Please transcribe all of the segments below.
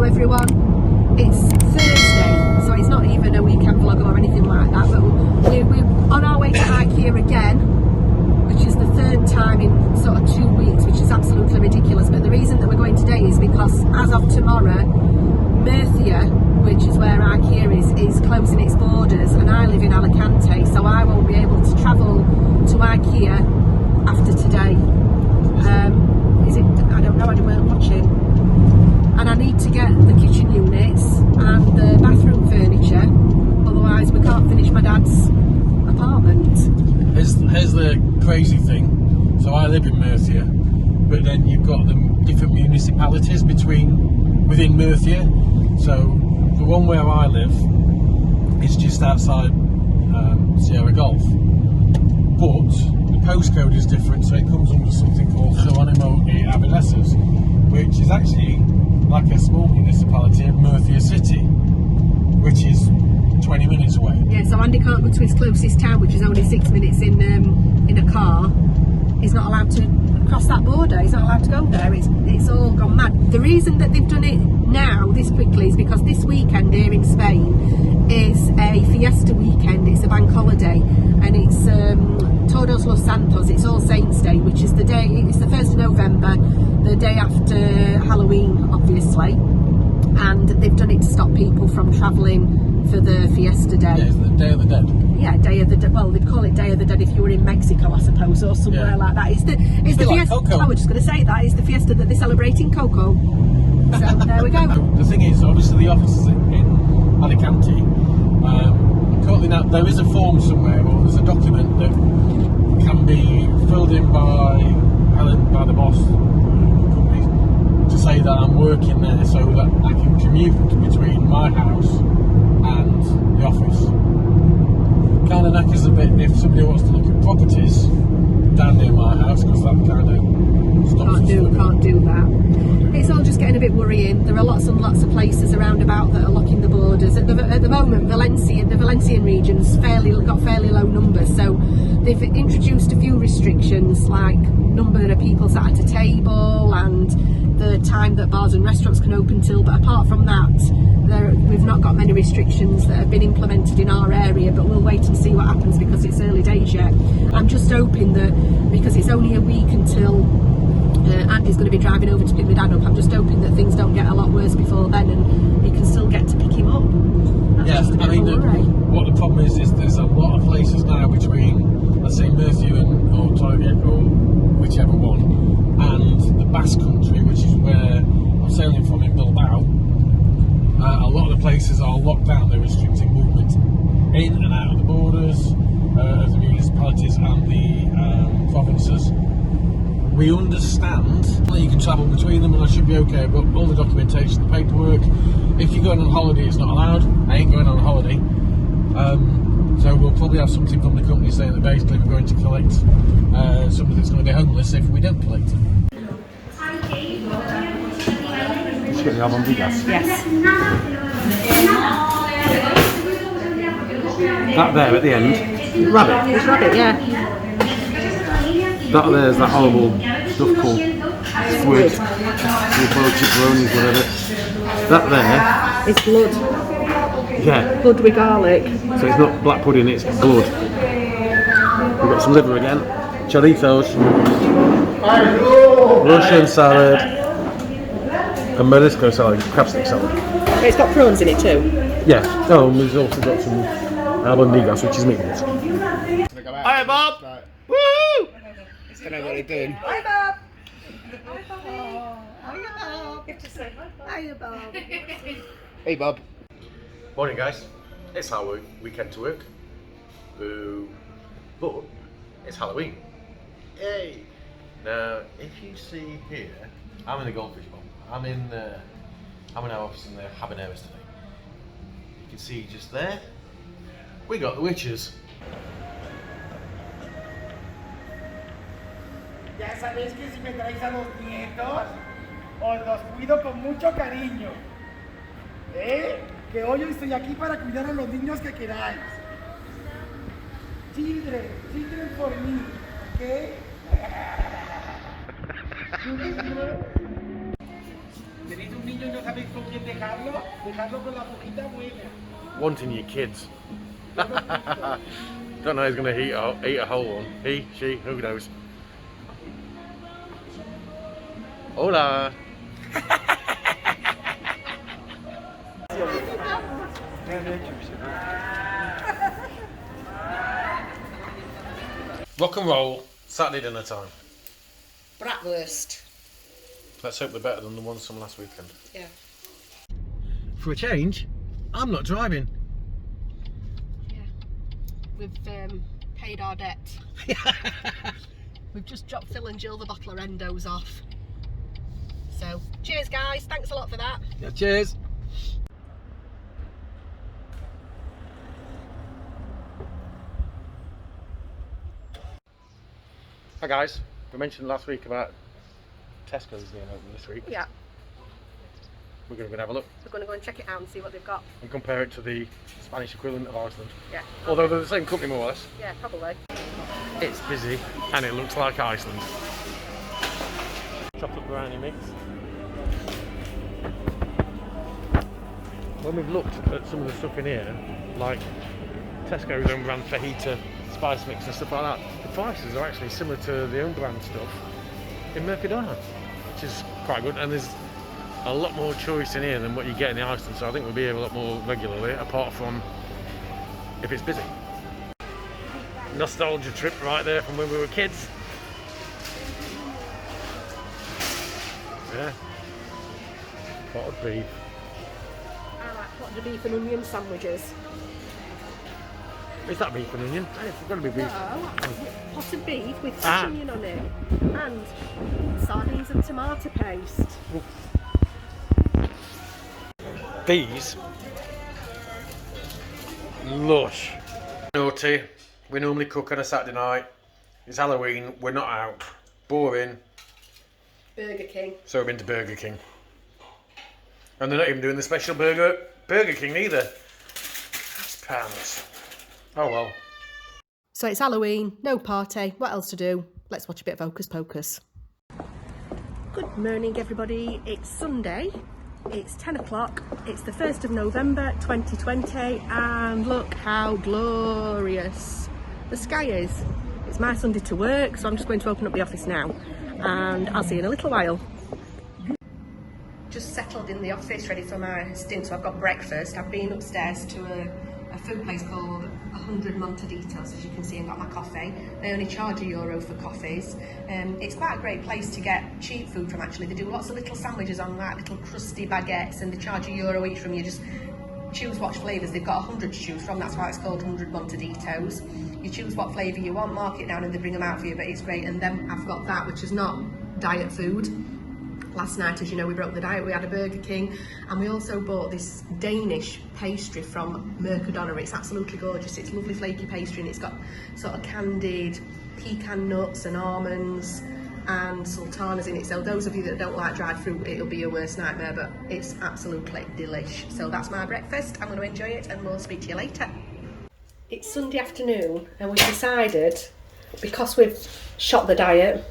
everyone, it's Thursday, so it's not even a weekend vlog or anything like that, but we're on our way to Ikea again, which is the third time in sort of 2 weeks, which is absolutely ridiculous. But the reason that we're going today is because as of tomorrow, Murcia, which is where Ikea is closing its borders, and I live in Alicante, so I won't be able to travel to Ikea after today. Is it? I don't know, I weren't watching. And I need to get the kitchen units and the bathroom furniture, otherwise we can't finish my dad's apartment. Here's the crazy thing. So I live in Murcia, but then you've got the different municipalities within Murcia. So the one where I live is just outside Sierra Golf, but the postcode is different, so it comes under something called Habaneras, which is actually like a small municipality of Murcia City, which is 20 minutes away. Yeah, so Andy can't go to his closest town, which is only 6 minutes in a car. He's not allowed to cross that border. He's not allowed to go there. It's all gone mad. The reason that they've done it now this quickly is because this weekend here in Spain is a fiesta weekend. It's a bank holiday, and it's Todos los Santos. It's All Saints Day, which is the day. It's the 1st of November, the day after Halloween, obviously. And they've done it to stop people from travelling for the fiesta day. Yeah, it's the Day of the Dead. Yeah, Day of the Dead. Well, they'd call it Day of the Dead if you were in Mexico, I suppose, or somewhere like that. It's the fiesta. Like I was just going to say that. It's the fiesta that they celebrate in Coco. So there we go. The thing is, obviously the office is in Alicante. Currently now, there is a form somewhere, or there's a document that can be filled in by the boss company to say that I'm working there, so that I can commute between my house and the office. Kind of knackers a bit if somebody wants to look at properties down near my house, because that kind of stops can't do that. It's all just getting a bit worrying. There are lots and lots of places around about that are locking the borders. At the moment, the Valencian region's got fairly low numbers, so they've introduced a few restrictions, like number of people sat at a table and the time that bars and restaurants can open till. But apart from that, we've not got many restrictions that have been implemented in our area, but we'll wait and see what happens because it's early days yet. I'm just hoping that, because it's only a week until Andy's going to be driving over to pick my dad up, I'm just hoping that things don't get a lot worse before then and he can still get to pick him up. That's I mean, what the problem is there's a lot of places now between, let's say, Murcia or Torrevieja, or whichever one, and the Basque Country, which is where I'm sailing from in Bilbao. A lot of the places are locked down. They're restricting movement in and out of the borders of the municipalities and the provinces. We understand that you can travel between them and I should be okay, but all the documentation, the paperwork, if you're going on holiday, it's not allowed. I ain't going on holiday. So we'll probably have something from the company saying that basically we're going to collect somebody that's going to be homeless if we don't collect them. Just get the albondigas. Yes. That there at the end, rabbit. It's rabbit, yeah. That there's that horrible stuff called squid, chipperonis, whatever. That there, It's blood. yeah. Blood with garlic. So it's not black pudding, it's blood. We've got some liver again, chorizos, Russian salad, and Morisco salad, crab stick salad. It's got prawns in it too. Yeah. Oh, and we've also got some albondigas, which is meatballs. Hi, Bob. Right. Woo! Don't know what they're doing. Hi, Bob. Hi, Bob. Hiya, Bob. You have to say hiya, Bob. Hey, Bob. Morning, guys. It's our weekend to work. Boo. But it's Halloween. Yay! Now, if you see here, I'm in the goldfish bowl. I'm in our office in the Habaneras today. You can see just there, we got the witches. Ya sabéis que si me traéis a los nietos, os los cuido con mucho cariño. Que hoy estoy aquí para cuidar a los niños que queráis. Children for me, ¿ok? ¿Tenéis un niño niño y no sabéis con quién dejarlo, dejarlo con la pujita buena. Wanting your kids. Don't know who's going to eat a whole one. He, she, who knows. Hola. Rock and roll, Saturday dinner time. Bratwurst. Let's hope they're better than the ones from last weekend. Yeah. For a change, I'm not driving. Yeah. We've paid our debt. We've just dropped Phil and Jill the bottle of Rendos off. So, cheers guys, thanks a lot for that. Yeah, cheers. Hi guys, we mentioned last week about Tesco's being open this week. Yeah, We're going to go and have a look we're going to go and check it out and see what they've got. and compare it to the Spanish equivalent of Iceland. Yeah. Although they're the same company more or less. Yeah, probably. It's busy and it looks like Iceland. Chocolate brownie mix. When we've looked at some of the stuff in here, like Tesco's own brand fajita spice mix and stuff like that, the prices are actually similar to the own brand stuff in Mercadona, which is quite good. And there's a lot more choice in here than what you get in the Iceland, so I think we'll be here a lot more regularly, apart from if it's busy. Nostalgia trip right there from when we were kids. Yeah. Pot of beef. I like potted beef and onion sandwiches. Is that beef and onion? It's got to be beef. No, pot of beef with fresh onion on it and sardines and tomato paste. These lush. Naughty. We normally cook on a Saturday night. It's Halloween. We're not out. Boring. Burger King. So we've been to Burger King. And they're not even doing the special Burger King either. Pants. Oh well. So it's Halloween, no party, what else to do? Let's watch a bit of Hocus Pocus. Good morning everybody, it's Sunday, it's 10 o'clock, it's the 1st of November 2020 and look how glorious the sky is. It's my Sunday to work, so I'm just going to open up the office now and I'll see you in a little while. Just settled in the office, ready for my stint, so I've got breakfast. I've been upstairs to a food place called 100 Montaditos, as you can see, and got my coffee. They only charge €1 for coffees. It's quite a great place to get cheap food from actually. They do lots of little sandwiches on like little crusty baguettes and they charge €1 each from you. Just choose what flavours. They've got 100 to choose from, that's why it's called 100 Montaditos. You choose what flavour you want, mark it down and they bring them out for you, but it's great. And then I've got that, which is not diet food. Last night, as you know, we broke the diet, we had a Burger King and we also bought this Danish pastry from Mercadona. It's absolutely gorgeous, it's lovely flaky pastry and it's got sort of candied pecan nuts and almonds and sultanas in it. So those of you that don't like dried fruit, it'll be your worst nightmare, but it's absolutely delish. So that's my breakfast, I'm going to enjoy it and we'll speak to you later. It's Sunday afternoon and we've decided, because we've shot the diet,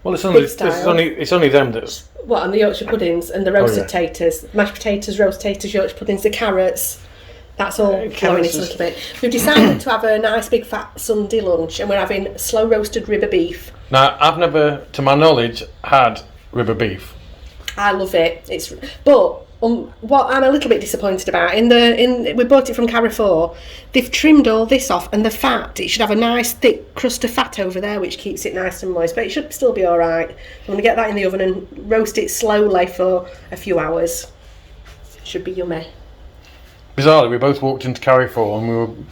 Well, it's only them that's... What, and the Yorkshire puddings and the roasted taters, mashed potatoes, roast taters, Yorkshire puddings, the carrots. That's all flowing it a little bit. We've decided to have a nice big fat Sunday lunch and we're having slow roasted ribber beef. Now, I've never, to my knowledge, had ribber beef. I love it. But what I'm a little bit disappointed about, we bought it from Carrefour, they've trimmed all this off and the fat, it should have a nice thick crust of fat over there which keeps it nice and moist, but it should still be alright. I'm going to get that in the oven and roast it slowly for a few hours. Should be yummy. Bizarrely, we both walked into Carrefour and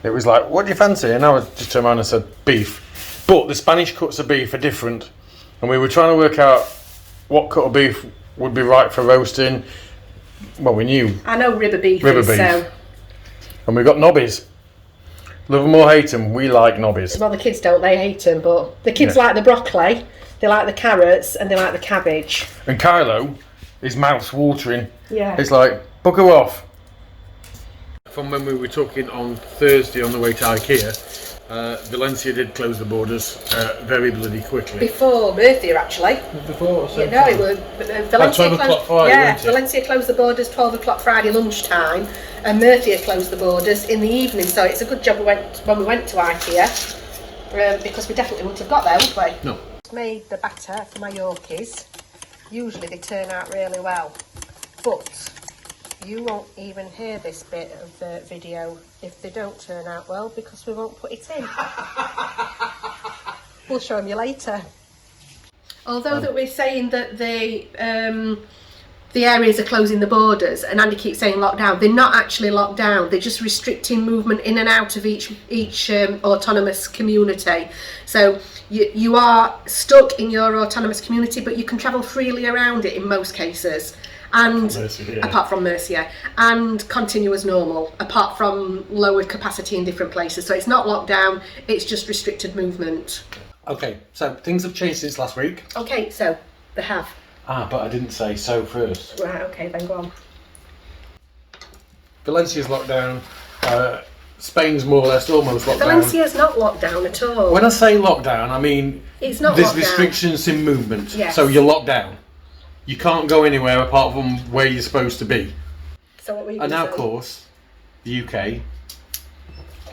it was like, what do you fancy? And I just turned around and said, beef. But the Spanish cuts of beef are different and we were trying to work out what cut of beef would be right for roasting. Well, we knew. I know ribber beef. So. And we got knobbies. Love them or hate them, we like knobbies. Well, the kids don't, they hate them, but the kids like the broccoli, they like the carrots, and they like the cabbage. And Kylo, his mouth's watering. Yeah. It's like, book her off. From when we were talking on Thursday on the way to Ikea, Valencia did close the borders very bloody quickly. Before Murcia, actually. Before, so Yeah, no, it was Valencia 12 o'clock closed. Friday, Yeah, wasn't it? Valencia closed the borders 12 o'clock Friday lunchtime, and Murcia closed the borders in the evening. So it's a good job when we went to Ikea, because we definitely wouldn't have got there, would we? No. Made the batter for my Yorkies. Usually they turn out really well, but you won't even hear this bit of the video if they don't turn out well, because we won't put it in. We'll show them you later. Although that we're saying that the areas are closing the borders, and Andy keeps saying lockdown, they're not actually locked down. They're just restricting movement in and out of each autonomous community. So you are stuck in your autonomous community, but you can travel freely around it in most cases. And apart from Murcia, and continue as normal, apart from lower capacity in different places. So it's not lockdown, it's just restricted movement. Okay, so things have changed since last week. Okay, so they have. But I didn't say so first. Right, okay, then go on. Valencia's locked down. Spain's more or less almost locked down. Valencia's not locked down at all. When I say lockdown, I mean It's not there's locked down. restrictions in movement. Yes. So you're locked down. You can't go anywhere apart from where you're supposed to be. So what were you And gonna now, of say? course, the UK.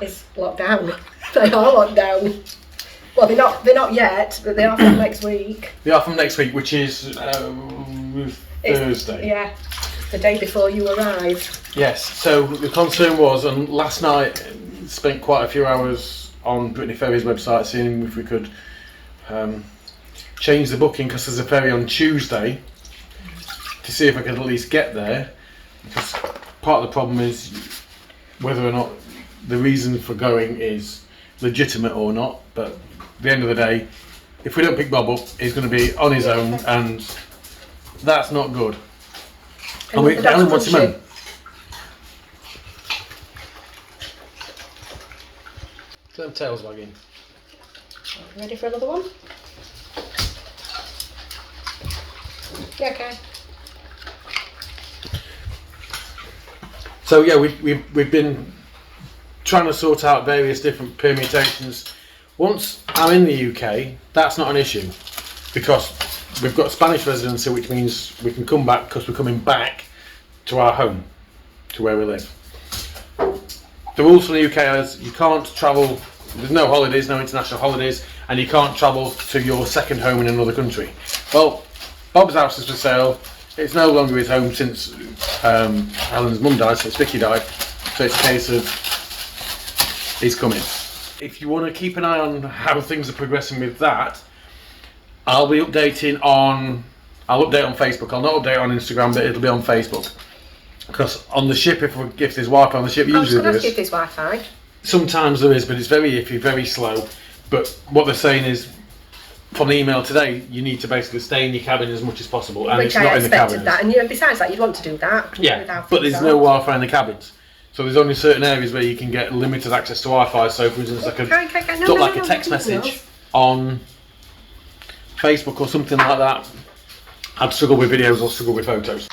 Is locked down. They are locked down. Well, they're not yet, but they are from next week. They are from next week, which is Thursday. Yeah, the day before you arrive. Yes, so the concern was, and last night spent quite a few hours on Brittany Ferry's website seeing if we could change the booking, because there's a ferry on Tuesday, to see if I could at least get there, because part of the problem is whether or not the reason for going is legitimate or not. But at the end of the day, if we don't pick Bob up, he's going to be on his own, and that's not good. And we only want him home. Them tails wagging. Ready for another one? Yeah, okay. So yeah, we've been trying to sort out various different permutations. Once I'm in the UK, that's not an issue, because we've got Spanish residency, which means we can come back because we're coming back to our home, to where we live. The rules from the UK is you can't travel, there's no holidays, no international holidays, and you can't travel to your second home in another country. Well, Bob's house is for sale. It's no longer his home since Helen's mum died, since Vicky died. So it's a case of he's coming. If you want to keep an eye on how things are progressing with that, I'll be updating on. I'll update on Facebook. I'll not update on Instagram, but it'll be on Facebook. Because on the ship, if there's Wi-Fi on the ship, usually there is. If there's Wi-Fi. Sometimes there is, but it's very iffy, very slow. But what they're saying is, from the email today, you need to basically stay in your cabin as much as possible, and Which it's I not in the expected cabins. that, and besides that, you'd want to do that. Yeah, but there's no Wi-Fi in the cabins. So there's only certain areas where you can get limited access to Wi-Fi. So for instance, I could drop a text message on Facebook or something like that. I'd struggle with videos or struggle with photos.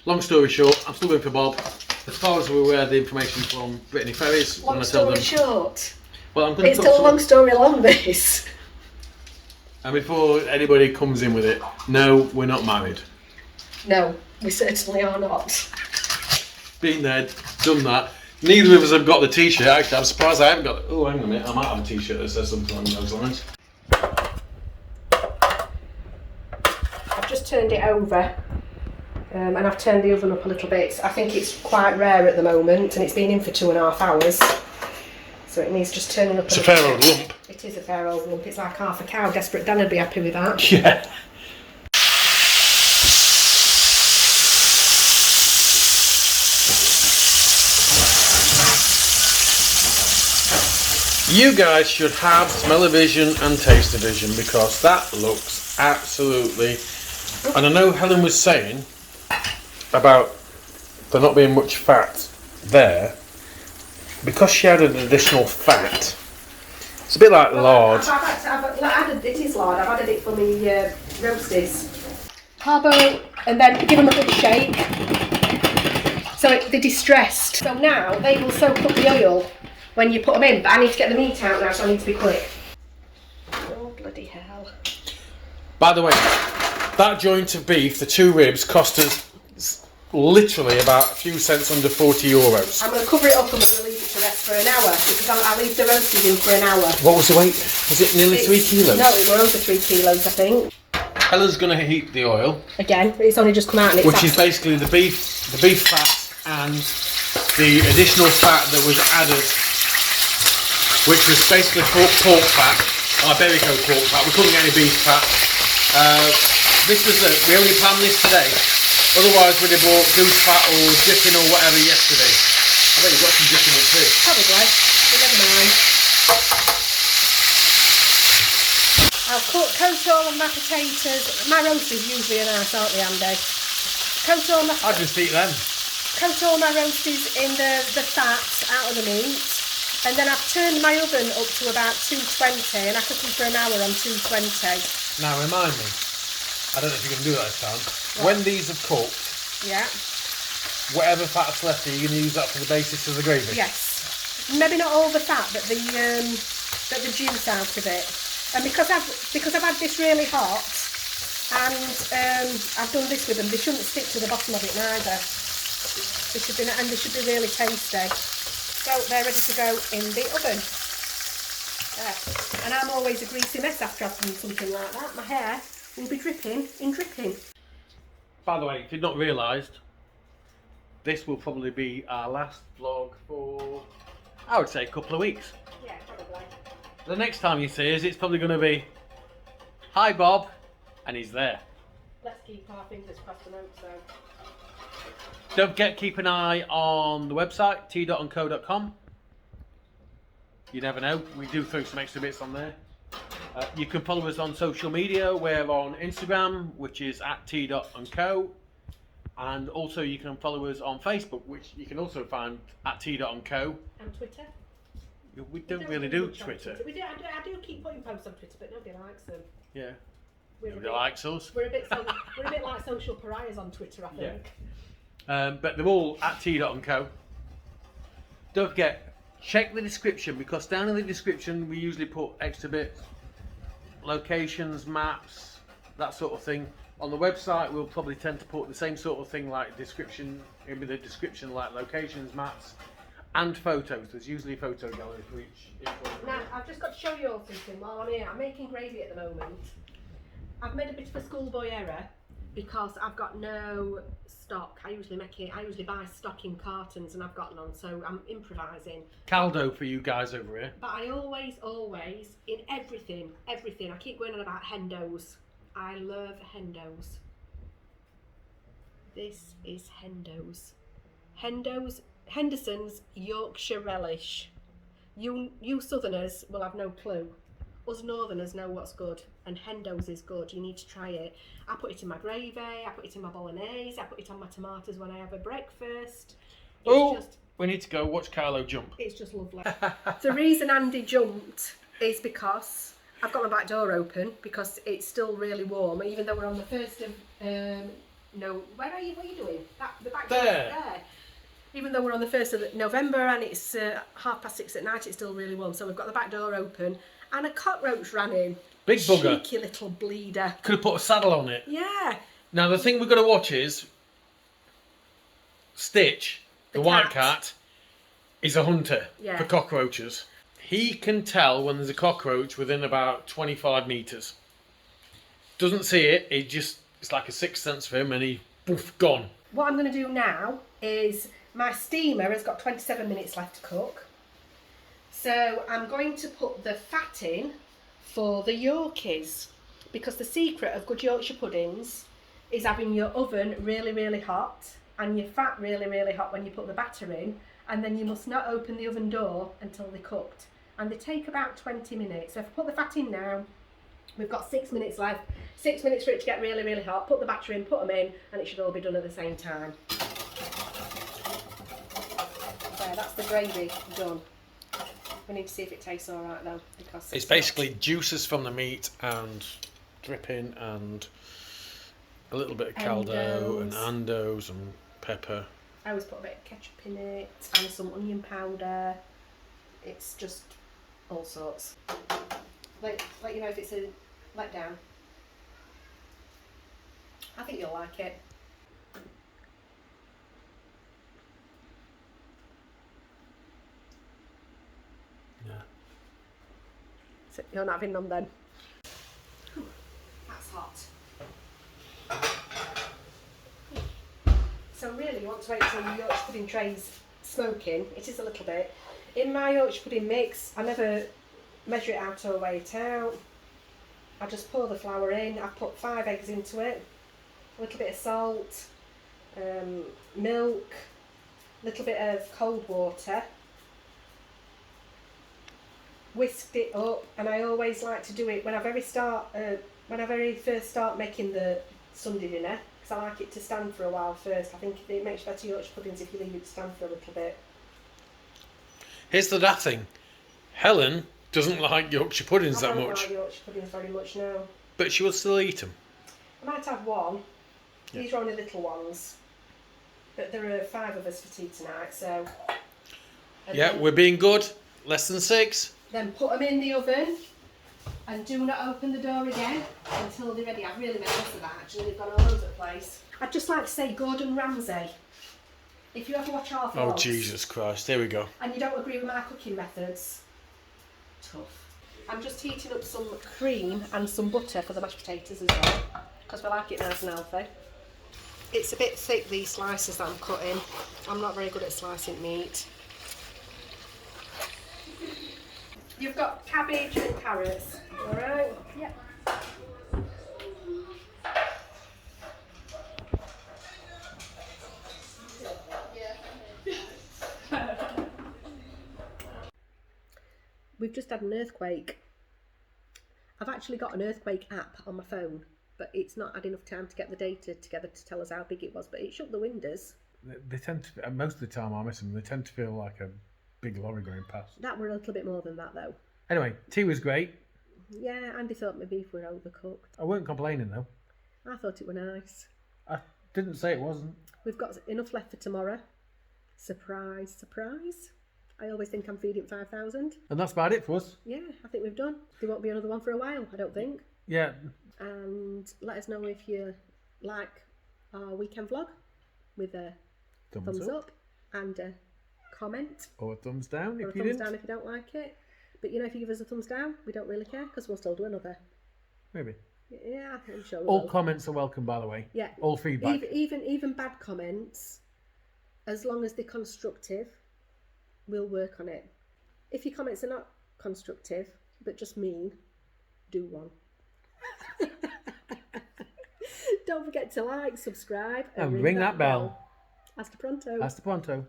Long story short, I'm still waiting for Bob. As far as we're aware, the information from Brittany Ferry's. Long story short. Well, I'm going to It's still a long story long, this. And before anybody comes in with it, no, we're not married. No, we certainly are not. Been there, done that. Neither of us have got the t-shirt. Actually, I'm surprised I haven't got. Oh, hang on a minute. I might have a t-shirt that says something along those lines. I've just turned it over, and I've turned the oven up a little bit. I think it's quite rare at the moment, and it's been in for 2.5 hours. So it needs just turning up. It's a fair old lump. It is a fair old lump. It's like half a cow. Desperate Dan would be happy with that. Yeah. You guys should have smell-o-vision and taste-o-vision, because that looks absolutely... And I know Helen was saying about there not being much fat there, because she added additional fat. It's a bit like lard. It is lard. I've added it for the roasties. Carbo, and then give them a good shake. So they're distressed. So now they will soak up the oil when you put them in. But I need to get the meat out now, so I need to be quick. Oh, bloody hell. By the way, that joint of beef, the 2 ribs, cost us literally about a few cents under €40. I'm going to cover it up and we're going to leave it to rest for an hour because I'll leave the roasties in for an hour. What was the weight? Was it nearly 3 kilos? No, it were over 3 kilos, I think. Hella's going to heat the oil. Again, it's only just come out and it's which is basically the beef fat and the additional fat that was added, which was basically pork fat, Iberico pork fat. We couldn't get any beef fat. This was we only planned this today. Otherwise, we'd have bought goose fat or dipping or whatever yesterday. I bet you've got some dipping up too. Probably, but never mind. I'll coat all of my potatoes. My roasties usually are nice, aren't they, Andy? I'd just eat them. Coat all my roasties in the fat out of the meat. And then I've turned my oven up to about 220 and I cook them for an hour on 220. Now remind me, I don't know if you can do that this time. What? When these have cooked, yeah, whatever fat's left, are you going to use that for the basis of the gravy? yes. Maybe not all the fat, but the juice out of it. And because I've had this really hot, and I've done this with them, they shouldn't stick to the bottom of it neither. They should be really tasty. So they're ready to go in the oven. There. And I'm always a greasy mess after I've done something like that. My hair will be dripping in dripping. By the way, if you've not realised, this will probably be our last vlog for, I would say, a couple of weeks. Yeah, probably. The next time you see us, it's probably going to be, hi Bob, and he's there. Let's keep our fingers crossed and hope so. Don't forget, keep an eye on the website, t.co.com. You never know, we do throw some extra bits on there. You can follow us on social media. We're on Instagram, which is at t.co. And also you can follow us on Facebook, which you can also find at t.co. And Twitter? We don't really do Twitter. We do. I do keep putting posts on Twitter, but nobody likes them. Yeah. We're Nobody likes us. We're a bit like social pariahs on Twitter, I think. Yeah. But they're all at t.co. Don't forget, check the description, because down in the description we usually put extra bits, locations, maps, that sort of thing. On the website we'll probably tend to put the same sort of thing, like description, in the description, like locations, maps, and photos. There's usually a photo gallery for each one. Now, I've just got to show you all something while I'm here. I'm making gravy at the moment. I've made a bit of a schoolboy error because I've got no stock. I usually buy stock in cartons and I've got none, so I'm improvising. Caldo for you guys over here. But I always, in everything, I keep going on about hendos. I love hendos. This is hendos. Henderson's Yorkshire relish. You southerners will have no clue. Us northerners know what's good, and hendos is good. You need to try it. I put it in my gravy, I put it in my bolognese, I put it on my tomatoes when I have a breakfast. We need to go watch Carlo jump. It's just lovely. The reason Andy jumped is because I've got my back door open because it's still really warm, even though we're on the 1st of no, where are you? What are you doing? The back door there. Even though we're on the 1st of November and it's 6:30 at night, it's still really warm. So we've got the back door open and a cockroach ran in. Big bugger. Cheeky little bleeder. Could have put a saddle on it. Yeah. Now the thing we've got to watch is Stitch, the white cat, is a hunter for cockroaches. He can tell when there's a cockroach within about 25 metres. Doesn't see it, it's like a sixth sense for him, and he, poof, gone. What I'm going to do now is, my steamer has got 27 minutes left to cook. So I'm going to put the fat in for the Yorkies, because the secret of good Yorkshire puddings is having your oven really, really hot and your fat really, really hot when you put the batter in, and then you must not open the oven door until they're cooked. And they take about 20 minutes. So if I put the fat in now, we've got 6 minutes left. 6 minutes for it to get really, really hot. Put the batter in, put them in, and it should all be done at the same time. There, that's the gravy done. We need to see if it tastes all right though, because it's basically juices from the meat and dripping and a little bit of caldo and andos and pepper. I always put a bit of ketchup in it and some onion powder. It's just all sorts. Let you know if it's a letdown. I think you'll like it. Yeah. So you're not having none then? That's hot. So really you want to wait till your Yorkshire pudding tray's smoking. It is a little bit. In my Yorkshire pudding mix, I never measure it out or weigh it out. I just pour the flour in. I put 5 eggs into it, a little bit of salt, milk, a little bit of cold water. Whisked it up, and I always like to do it when I very first start making the Sunday dinner, because I like it to stand for a while first. I think it makes better Yorkshire puddings if you leave it to stand for a little bit. Here's the daft thing. Helen doesn't like Yorkshire puddings that I don't much. like Yorkshire puddings very much now. But she will still eat them. I might have one. Yeah. These are only little ones, but there are 5 of us for tea tonight, so. Yeah, we're being good. Less than 6. Then put them in the oven and do not open the door again until they're ready. I've really made lots of that actually, they've gone all over the place. I'd just like to say Gordon Ramsay. If you ever watch our vlogs Oh, Jesus Christ. Here we go. and you don't agree with my cooking methods, tough. I'm just heating up some cream and some butter for the mashed potatoes as well, because we like it nice and healthy. It's a bit thick, these slices that I'm cutting. I'm not very good at slicing meat. You've got cabbage and carrots, alright? Yeah. We've just had an earthquake. I've actually got an earthquake app on my phone, but it's not had enough time to get the data together to tell us how big it was, but it shook the windows. They tend to, most of the time I miss them, they tend to feel like a big lorry going past. That were a little bit more than that though. Anyway, tea was great. Yeah, Andy thought my beef were overcooked. I weren't complaining though. I thought it were nice. I didn't say it wasn't. We've got enough left for tomorrow. Surprise, surprise. I always think I'm feeding 5,000. And that's about it for us. Yeah, I think we've done. There won't be another one for a while, I don't think. Yeah. And let us know if you like our weekend vlog with a thumbs up and a comment. Or a thumbs down Or if a you thumbs didn't. down if you don't like it. But you know, if you give us a thumbs down, we don't really care because we'll still do another. Maybe. Yeah, I'm sure we All will. comments are welcome, by the way. Yeah. All feedback. Even bad comments, as long as they're constructive, we'll work on it. If your comments are not constructive, but just mean, do one. Don't forget to like, subscribe, And ring that bell. Hasta pronto. Hasta pronto.